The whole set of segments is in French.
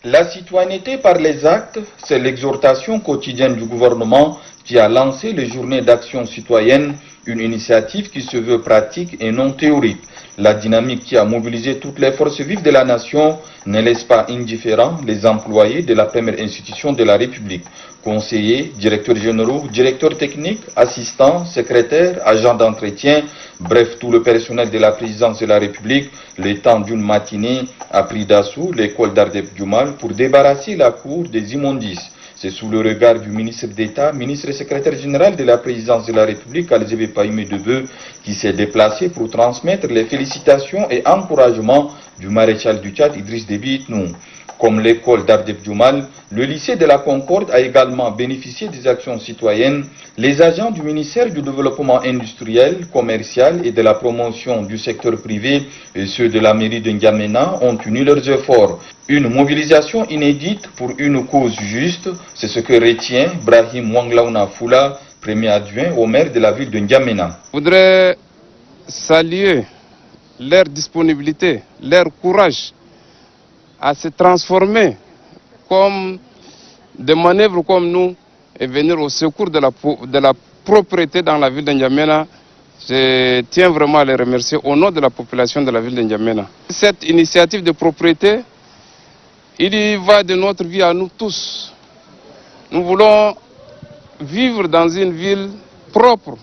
La citoyenneté par les actes, c'est l'exhortation quotidienne du gouvernement qui a lancé les journées d'action citoyenne, une initiative qui se veut pratique et non théorique. La dynamique qui a mobilisé toutes les forces vives de la nation ne laisse pas indifférents les employés de la première institution de la République. Conseillers, directeurs généraux, directeurs techniques, assistants, secrétaires, agents d'entretien, bref, tout le personnel de la présidence de la République, le temps d'une matinée a pris d'assaut l'école d'Ardep Djoumal pour débarrasser la cour des immondices. C'est sous le regard du ministre d'État, ministre et secrétaire général de la présidence de la République, Alzebe Païmé Debeu, qui s'est déplacé pour transmettre les félicitations et encouragements du maréchal du Tchad, Idriss Déby Itnou. Comme l'école d'Ardep Djoumal, le lycée de la Concorde a également bénéficié des actions citoyennes. Les agents du ministère du Développement industriel, commercial et de la promotion du secteur privé et ceux de la mairie de N'Djamena ont uni leurs efforts. Une mobilisation inédite pour une cause juste, c'est ce que retient Brahim Wanglaouna Foula, premier adjoint au maire de la ville de N'Djamena. Je voudrais saluer leur disponibilité, leur courage à se transformer comme des manœuvres comme nous et venir au secours de la propriété dans la ville de N'Djamena. Je tiens vraiment à les remercier au nom de la population de la ville de N'Djamena. Cette initiative de propriété, il y va de notre vie à nous tous. Nous voulons vivre dans une ville propre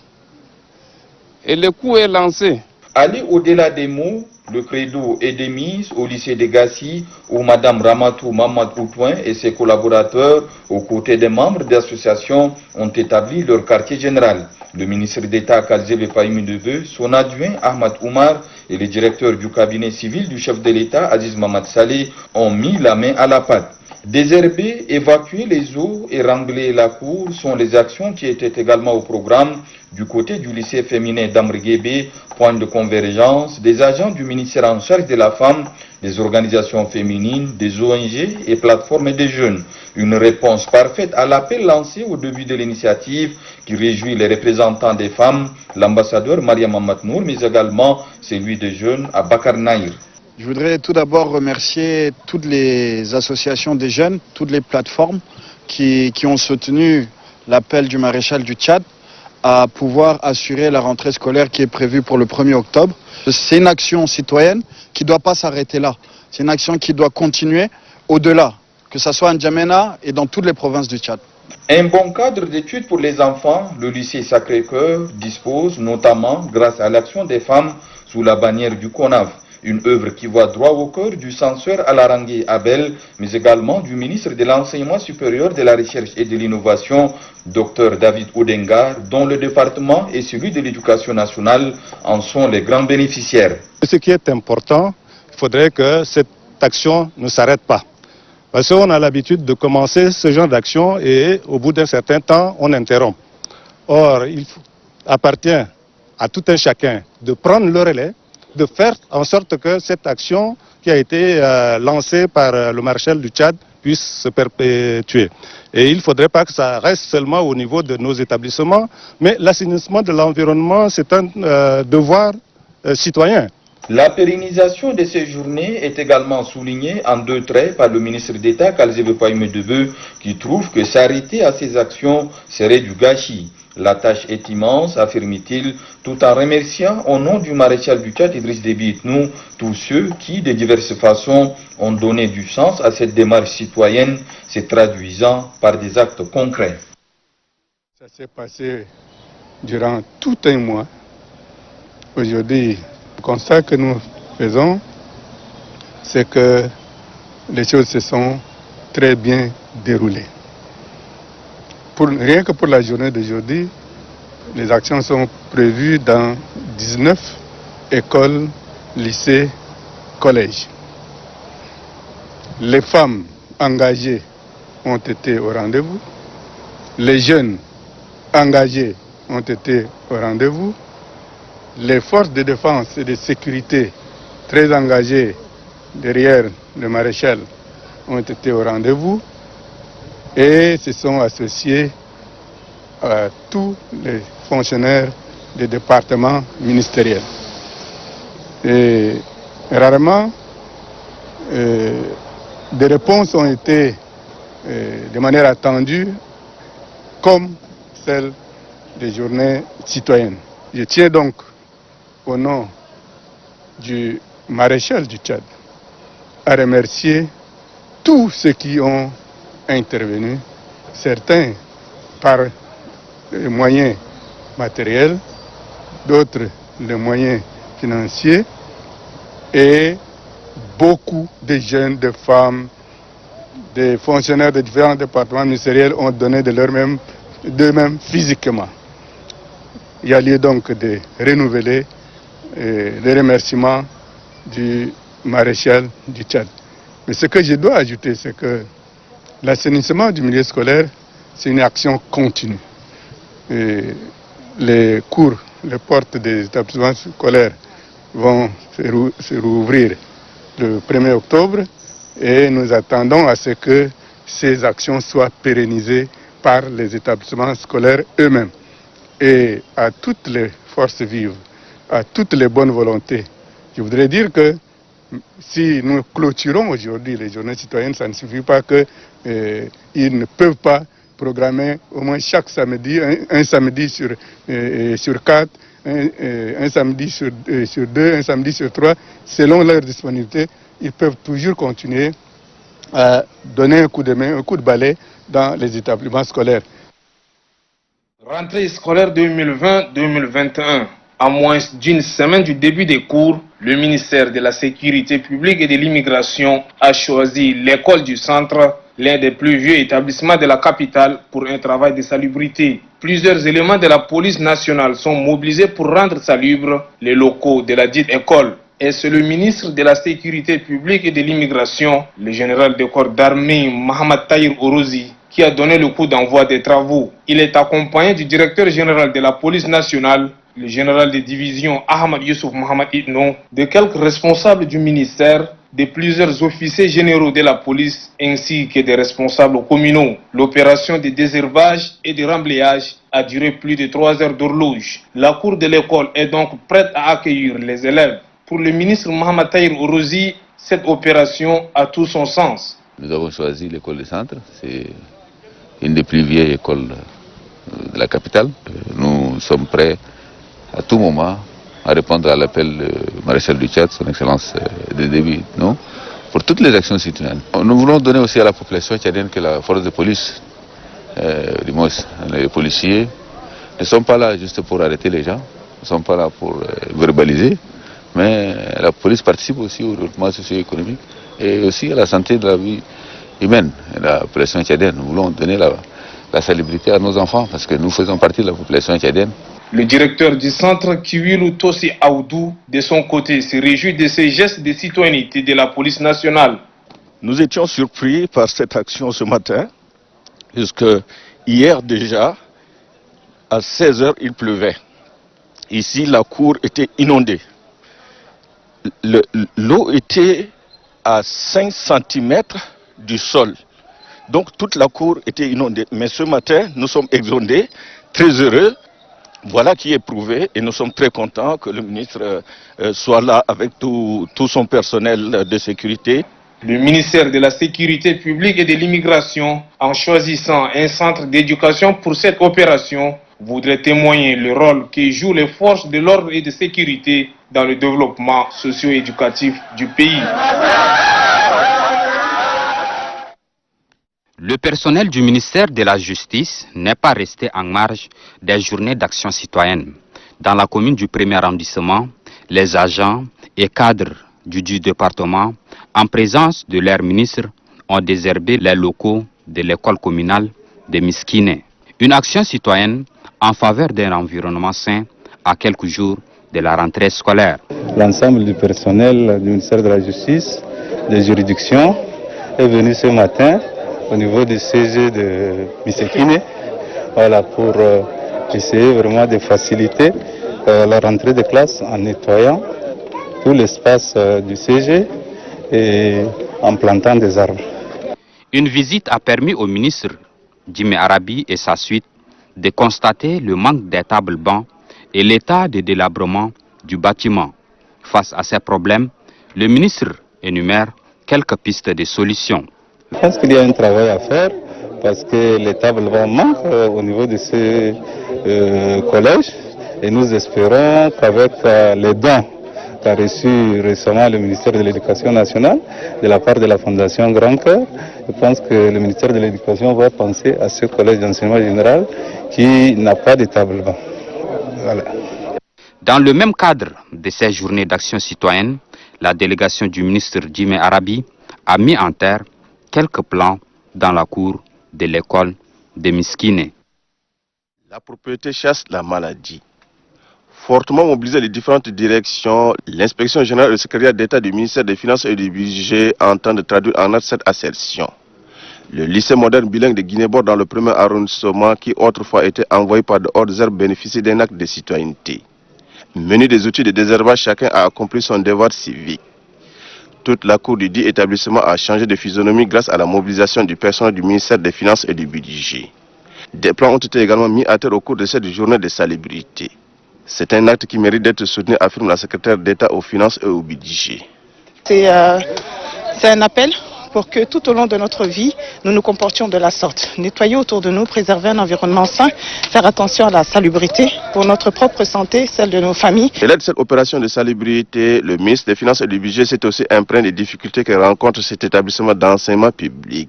et le coup est lancé. Aller au-delà des mots, le credo est démis au lycée de Gassi où Mme Ramatou Mamad Outouin et ses collaborateurs, aux côtés des membres d'associations, ont établi leur quartier général. Le ministre d'État Kalzebe Païmi Debeu, son adjoint Ahmad Oumar et le directeur du cabinet civil du chef de l'État Aziz Mamad Saleh ont mis la main à la pâte. Désherber, évacuer les eaux et rangler la cour sont les actions qui étaient également au programme du côté du lycée féminin d'Amriguébé, point de convergence des agents du ministère en charge de la femme, des organisations féminines, des ONG et plateformes des jeunes. Une réponse parfaite à l'appel lancé au début de l'initiative qui réjouit les représentants des femmes, l'ambassadeur Mariam Amatnour, mais également celui des jeunes à Bakar Naïr. Je voudrais tout d'abord remercier toutes les associations des jeunes, toutes les plateformes qui ont soutenu l'appel du maréchal du Tchad à pouvoir assurer la rentrée scolaire qui est prévue pour le 1er octobre. C'est une action citoyenne qui ne doit pas s'arrêter là. C'est une action qui doit continuer au-delà, que ce soit en N'Djamena et dans toutes les provinces du Tchad. Un bon cadre d'études pour les enfants, le lycée Sacré-Cœur dispose notamment grâce à l'action des femmes sous la bannière du CONAV. Une œuvre qui va droit au cœur du censeur Alarangé Abel, mais également du ministre de l'Enseignement supérieur, de la Recherche et de l'Innovation, Dr David Oudengar, dont le département et celui de l'Éducation nationale en sont les grands bénéficiaires. Ce qui est important, il faudrait que cette action ne s'arrête pas. Parce qu'on a l'habitude de commencer ce genre d'action et au bout d'un certain temps, on interrompt. Or, il appartient à tout un chacun de prendre le relais, de faire en sorte que cette action qui a été lancée par le maréchal du Tchad puisse se perpétuer. Et il ne faudrait pas que ça reste seulement au niveau de nos établissements, mais l'assainissement de l'environnement, c'est un devoir citoyen. La pérennisation de ces journées est également soulignée en 2 traits par le ministre d'État Kalzebe Païmé Debeu qui trouve que s'arrêter à ces actions serait du gâchis. La tâche est immense, affirme-t-il, tout en remerciant au nom du maréchal du Tchad Idriss Déby Itnou tous ceux qui, de diverses façons, ont donné du sens à cette démarche citoyenne, se traduisant par des actes concrets. Ça s'est passé durant tout un mois. Aujourd'hui, le constat que nous faisons, c'est que les choses se sont très bien déroulées. Rien que pour la journée d'aujourd'hui, les actions sont prévues dans 19 écoles, lycées, collèges. Les femmes engagées ont été au rendez-vous. Les jeunes engagés ont été au rendez-vous. Les forces de défense et de sécurité très engagées derrière le maréchal ont été au rendez-vous et se sont associés à tous les fonctionnaires des départements ministériels. Et rarement, des réponses ont été de manière attendue, comme celle des journées citoyennes. Je tiens donc, au nom du maréchal du Tchad, à remercier tous ceux qui ont intervenu, certains par les moyens matériels, d'autres les moyens financiers, et beaucoup de jeunes, de femmes, des fonctionnaires de différents départements ministériels ont donné d'eux-mêmes physiquement. Il y a lieu donc de renouveler les remerciements du maréchal du Tchad. Mais ce que je dois ajouter, c'est que l'assainissement du milieu scolaire, c'est une action continue. Et les cours, les portes des établissements scolaires vont se rouvrir le 1er octobre et nous attendons à ce que ces actions soient pérennisées par les établissements scolaires eux-mêmes. Et à toutes les forces vives, à toutes les bonnes volontés, je voudrais dire que si nous clôturons aujourd'hui les journées citoyennes, ça ne suffit pas qu'ils ne peuvent pas programmer au moins chaque samedi, un samedi sur 4, un samedi sur 2, un samedi sur 3, selon leur disponibilité. Ils peuvent toujours continuer à donner un coup de main, un coup de balai dans les établissements scolaires. Rentrée scolaire 2020-2021. À moins d'une semaine du début des cours, le ministère de la Sécurité publique et de l'Immigration a choisi l'école du centre, l'un des plus vieux établissements de la capitale, pour un travail de salubrité. Plusieurs éléments de la police nationale sont mobilisés pour rendre salubres les locaux de la dite école. Et c'est le ministre de la Sécurité publique et de l'Immigration, le général de corps d'armée Mohamed Tahir Orozi, qui a donné le coup d'envoi des travaux. Il est accompagné du directeur général de la police nationale, le général de division Ahmad Youssouf Mohamed Idno, de quelques responsables du ministère, de plusieurs officiers généraux de la police ainsi que des responsables communaux. L'opération de désherbage et de remblayage a duré plus de 3 heures d'horloge. La cour de l'école est donc prête à accueillir les élèves. Pour le ministre Mohamed Tahir Orozi, cette opération a tout son sens. Nous avons choisi l'école du centre, c'est une des plus vieilles écoles de la capitale. Nous sommes prêts à tout moment à répondre à l'appel du maréchal du Tchad, son excellence de début, non, pour toutes les actions citoyennes. Nous voulons donner aussi à la population tchadienne que la force de police, du moins les policiers, ne sont pas là juste pour arrêter les gens, ne sont pas là pour verbaliser, mais la police participe aussi au développement socio-économique et aussi à la santé de la vie humaine, la population tchadienne. Nous voulons donner la salubrité à nos enfants parce que nous faisons partie de la population tchadienne. Le directeur du centre, Kiwilu Tossi Aoudou, de son côté, se réjouit de ces gestes de citoyenneté de la police nationale. Nous étions surpris par cette action ce matin, puisque hier déjà, à 16 h, il pleuvait. Ici, la cour était inondée. L'eau était à 5 cm du sol. Donc toute la cour était inondée. Mais ce matin, nous sommes exondés, très heureux. Voilà qui est prouvé et nous sommes très contents que le ministre soit là avec tout son personnel de sécurité. Le ministère de la Sécurité publique et de l'Immigration, en choisissant un centre d'éducation pour cette opération, voudrait témoigner le rôle que jouent les forces de l'ordre et de sécurité dans le développement socio-éducatif du pays. Le personnel du ministère de la Justice n'est pas resté en marge des journées d'action citoyenne. Dans la commune du 1er arrondissement, les agents et cadres du département, en présence de leur ministre, ont désherbé les locaux de l'école communale de Miskine. Une action citoyenne en faveur d'un environnement sain à quelques jours de la rentrée scolaire. L'ensemble du personnel du ministère de la Justice, des juridictions, est venu ce matin au niveau du CG de Miskine, voilà, pour essayer vraiment de faciliter la rentrée de classe en nettoyant tout l'espace du CG et en plantant des arbres. Une visite a permis au ministre Jimé Arabi et sa suite de constater le manque des tables-bancs et l'état de délabrement du bâtiment. Face à ces problèmes, le ministre énumère quelques pistes de solutions. Je pense qu'il y a un travail à faire parce que les tables manquent au niveau de ce collège et nous espérons qu'avec les dons qu'a reçu récemment le ministère de l'Éducation nationale de la part de la Fondation Grand Cœur, je pense que le ministère de l'Éducation va penser à ce collège d'enseignement général qui n'a pas de table banc. Voilà. Dans le même cadre de ces journées d'action citoyenne, la délégation du ministre Jimé Arabi a mis en terre quelques plans dans la cour de l'école de Miskine. La propriété chasse la maladie. Fortement mobilisé les différentes directions, l'inspection générale et le secrétaire d'État du ministère des Finances et du Budget entendent traduire en acte cette assertion. Le lycée moderne bilingue de Guinée-Bord dans le premier arrondissement, qui autrefois était envoyé par de hautes herbes, bénéficie d'un acte de citoyenneté. Muni des outils de désherbage, chacun a accompli son devoir civique. Toute la cour du dit établissement a changé de physionomie grâce à la mobilisation du personnel du ministère des Finances et du Budget. Des plans ont été également mis à terre au cours de cette journée de salubrité. C'est un acte qui mérite d'être soutenu, affirme la secrétaire d'État aux Finances et au Budget. C'est un appel pour que tout au long de notre vie, nous nous comportions de la sorte. Nettoyer autour de nous, préserver un environnement sain, faire attention à la salubrité pour notre propre santé, celle de nos familles. Et là de cette opération de salubrité, le ministre des Finances et du Budget s'est aussi imprégné des difficultés que rencontre cet établissement d'enseignement public.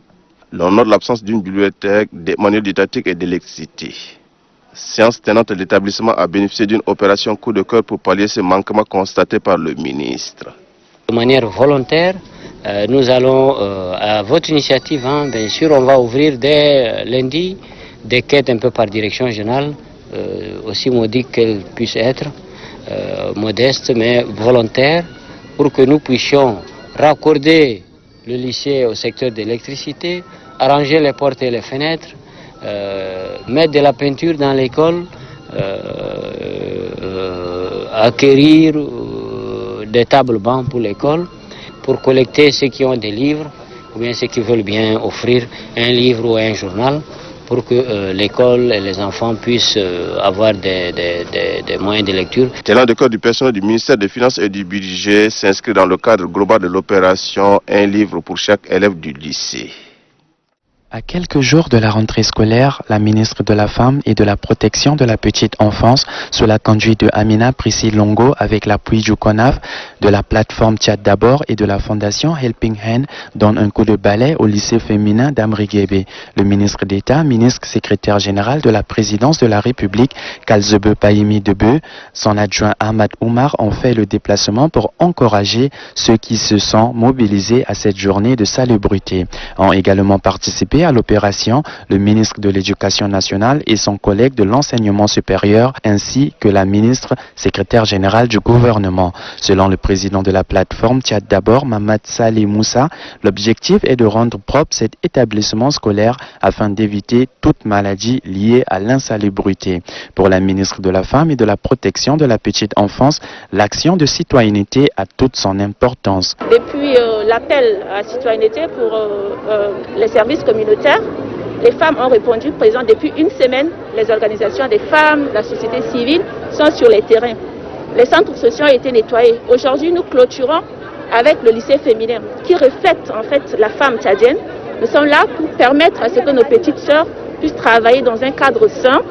L'on note l'absence d'une bibliothèque, des manuels didactiques et d'électricité. Séance tenante, l'établissement a bénéficié d'une opération coup de cœur pour pallier ces manquements constatés par le ministre. De manière volontaire, nous allons, à votre initiative, bien sûr, on va ouvrir dès lundi des quêtes un peu par direction générale, aussi modiques qu'elles puissent être, modestes mais volontaires, pour que nous puissions raccorder le lycée au secteur de l'électricité, arranger les portes et les fenêtres, mettre de la peinture dans l'école, acquérir des tables bancs pour l'école, pour collecter ceux qui ont des livres ou bien ceux qui veulent bien offrir un livre ou un journal pour que l'école et les enfants puissent avoir des moyens de lecture. L'élan de corps du personnel du ministère des Finances et du Budget s'inscrit dans le cadre global de l'opération Un livre pour chaque élève du lycée. À quelques jours de la rentrée scolaire, la ministre de la Femme et de la Protection de la Petite Enfance, sous la conduite de Amina Priscille Longo, avec l'appui du CONAF, de la plateforme Tchad d'abord et de la fondation Helping Hand, donne un coup de balai au lycée féminin d'Amriguébé. Le ministre d'État, ministre secrétaire général de la présidence de la République, Kalzebe Païmi Debe, son adjoint Ahmad Oumar ont fait le déplacement pour encourager ceux qui se sont mobilisés à cette journée de salubrité. Ont également participé à l'opération le ministre de l'Éducation nationale et son collègue de l'enseignement supérieur, ainsi que la ministre secrétaire générale du gouvernement. Selon le président de la plateforme Tchad d'abord, Mamad Saleh Moussa, l'objectif est de rendre propre cet établissement scolaire afin d'éviter toute maladie liée à l'insalubrité. Pour la ministre de la Femme et de la Protection de la Petite Enfance, l'action de citoyenneté a toute son importance. Depuis l'appel à la citoyenneté pour les services communautaires, les femmes ont répondu présentes depuis une semaine. Les organisations des femmes, la société civile sont sur les terrains. Les centres sociaux ont été nettoyés. Aujourd'hui, nous clôturons avec le lycée féminin qui reflète en fait la femme tchadienne. Nous sommes là pour permettre à ce que nos petites sœurs puissent travailler dans un cadre sain.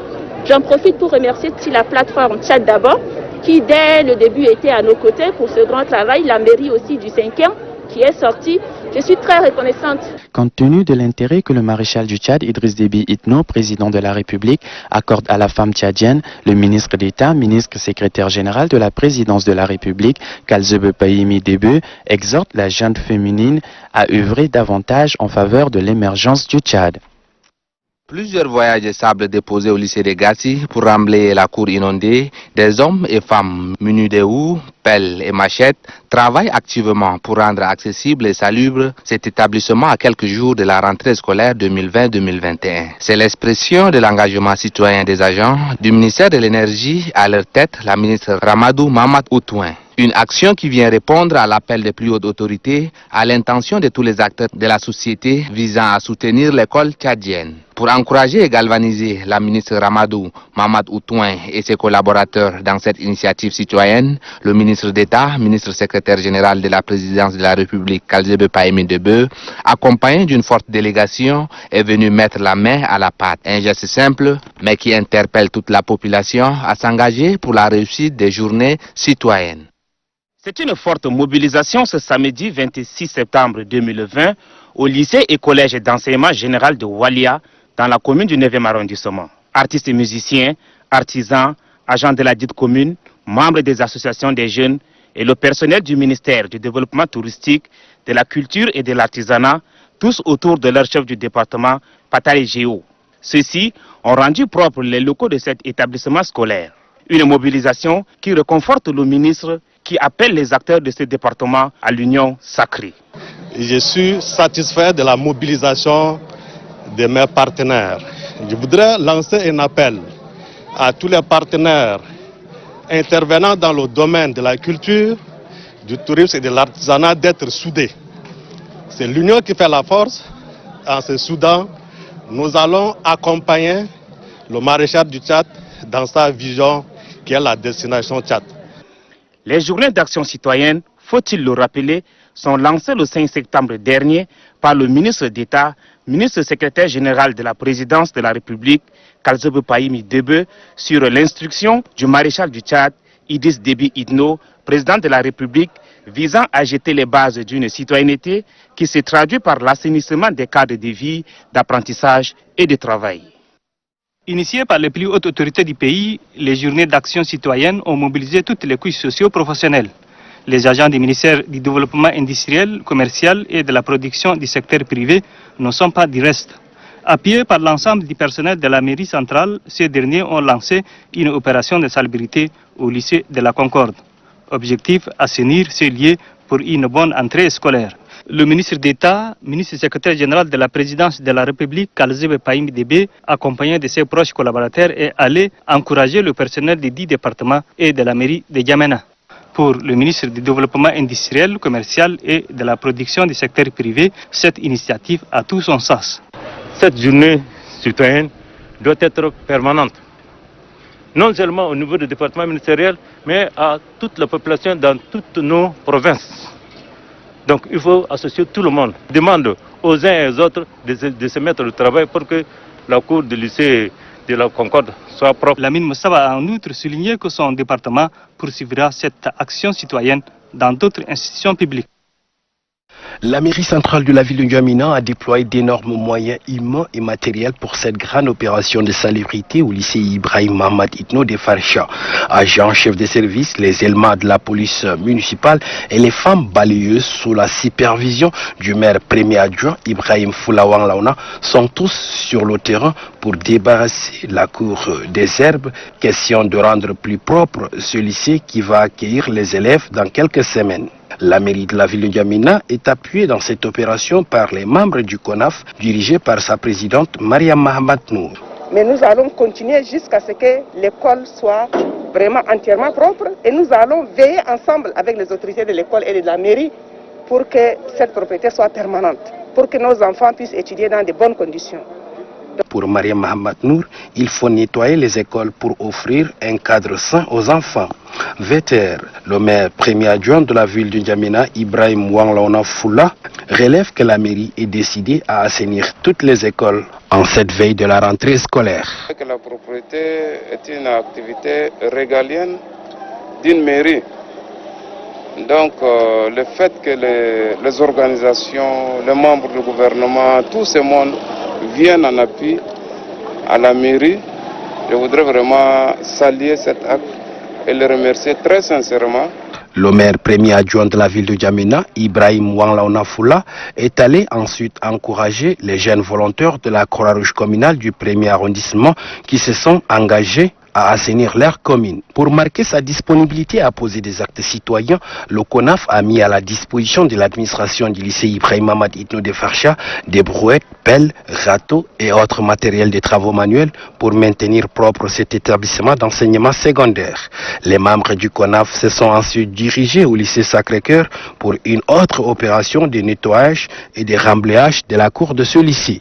J'en profite pour remercier la plateforme Tchad d'abord qui dès le début était à nos côtés pour ce grand travail. La mairie aussi du 5e qui est sortie. Je suis très reconnaissante. Compte tenu de l'intérêt que le maréchal du Tchad, Idriss Déby Itno, président de la République, accorde à la femme tchadienne, le ministre d'État, ministre secrétaire général de la présidence de la République, Kalzebe Païmi Debe, exhorte la gente féminine à œuvrer davantage en faveur de l'émergence du Tchad. Plusieurs voyages de sable déposés au lycée de Gassi pour remblayer la cour inondée. Des hommes et femmes munis de houes, pelles et machettes travaillent activement pour rendre accessible et salubre cet établissement à quelques jours de la rentrée scolaire 2020-2021. C'est l'expression de l'engagement citoyen des agents du ministère de l'Énergie, à leur tête la ministre Ramadou Mamad Outouin. Une action qui vient répondre à l'appel des plus hautes autorités, à l'intention de tous les acteurs de la société visant à soutenir l'école tchadienne. Pour encourager et galvaniser la ministre Ramadou Mamad Outouin et ses collaborateurs dans cette initiative citoyenne, le ministre d'État, ministre secrétaire général de la présidence de la République, Kalzebe Paimi Debe, accompagné d'une forte délégation, est venu mettre la main à la pâte. Un geste simple, mais qui interpelle toute la population à s'engager pour la réussite des journées citoyennes. C'est une forte mobilisation ce samedi 26 septembre 2020 au lycée et collège d'enseignement général de Walia, dans la commune du 9e arrondissement. Artistes et musiciens, artisans, agents de la dite commune, membres des associations des jeunes et le personnel du ministère du développement touristique, de la culture et de l'artisanat, tous autour de leur chef du département, Patali Géo. Ceux-ci ont rendu propres les locaux de cet établissement scolaire. Une mobilisation qui réconforte le ministre qui appelle les acteurs de ce département à l'union sacrée. Je suis satisfait de la mobilisation de mes partenaires. Je voudrais lancer un appel à tous les partenaires intervenant dans le domaine de la culture, du tourisme et de l'artisanat d'être soudés. C'est l'union qui fait la force. En se soudant, nous allons accompagner le maréchal du Tchad dans sa vision qui est la destination Tchad. Les journées d'action citoyenne, faut-il le rappeler, sont lancées le 5 septembre dernier par le ministre d'État, ministre secrétaire général de la présidence de la République, Kalzebe Paimi Debe, sur l'instruction du maréchal du Tchad, Idriss Déby Itno, président de la République, visant à jeter les bases d'une citoyenneté qui se traduit par l'assainissement des cadres de vie, d'apprentissage et de travail. Initiées par les plus hautes autorités du pays, les journées d'action citoyenne ont mobilisé toutes les couches socio-professionnelles. Les agents du ministère du développement industriel, commercial et de la production du secteur privé ne sont pas du reste. Appuyés par l'ensemble du personnel de la mairie centrale, ces derniers ont lancé une opération de salubrité au lycée de la Concorde. Objectif, assainir ces lieux pour une bonne entrée scolaire. Le ministre d'État, ministre secrétaire général de la présidence de la République, Kalzebe Paimi Debe, accompagné de ses proches collaborateurs, est allé encourager le personnel des 10 départements et de la mairie de Djamena. Pour le ministre du Développement industriel, commercial et de la production du secteur privé, cette initiative a tout son sens. Cette journée citoyenne doit être permanente, non seulement au niveau du département ministériel, mais à toute la population dans toutes nos provinces. Donc il faut associer tout le monde. Je demande aux uns et aux autres de se mettre au travail pour que la cour du lycée de la Concorde soit propre. Lamine Moussaba a en outre souligné que son département poursuivra cette action citoyenne dans d'autres institutions publiques. La mairie centrale de la ville de N'Djamena a déployé d'énormes moyens humains et matériels pour cette grande opération de salubrité au lycée Ibrahim Mamad Itno de Farsha. Agents, chefs de service, les éléments de la police municipale et les femmes balayeuses sous la supervision du maire premier adjoint Ibrahim Foulawang Laona sont tous sur le terrain pour débarrasser la cour des herbes. Question de rendre plus propre ce lycée qui va accueillir les élèves dans quelques semaines. La mairie de la ville de N'Djamena est appuyée dans cette opération par les membres du CONAF, dirigés par sa présidente Mariam Mahamat Nour. Mais nous allons continuer jusqu'à ce que l'école soit vraiment entièrement propre et nous allons veiller ensemble avec les autorités de l'école et de la mairie pour que cette propriété soit permanente, pour que nos enfants puissent étudier dans de bonnes conditions. Pour Mariam Mahamat Nour, il faut nettoyer les écoles pour offrir un cadre sain aux enfants. Véter, le maire premier adjoint de la ville de N'Djamena, Ibrahim Wanglaona Foula, relève que la mairie est décidée à assainir toutes les écoles en cette veille de la rentrée scolaire. La propriété est une activité régalienne d'une mairie. Donc le fait que les organisations, les membres du gouvernement, tout ce monde viennent en appui à la mairie, je voudrais vraiment saluer cet acte et le remercier très sincèrement. Le maire premier adjoint de la ville de N'Djamena, Ibrahim Wanglaona Foula, est allé ensuite encourager les jeunes volontaires de la Croix-Rouge communale du 1er arrondissement qui se sont engagés à assainir leur commune. Pour marquer sa disponibilité à poser des actes citoyens, le CONAF a mis à la disposition de l'administration du lycée Ibrahim Mamad Itno de Farsha des brouettes, pelles, râteaux et autres matériels de travaux manuels pour maintenir propre cet établissement d'enseignement secondaire. Les membres du CONAF se sont ensuite dirigés au lycée Sacré-Cœur pour une autre opération de nettoyage et de remblayage de la cour de ce lycée.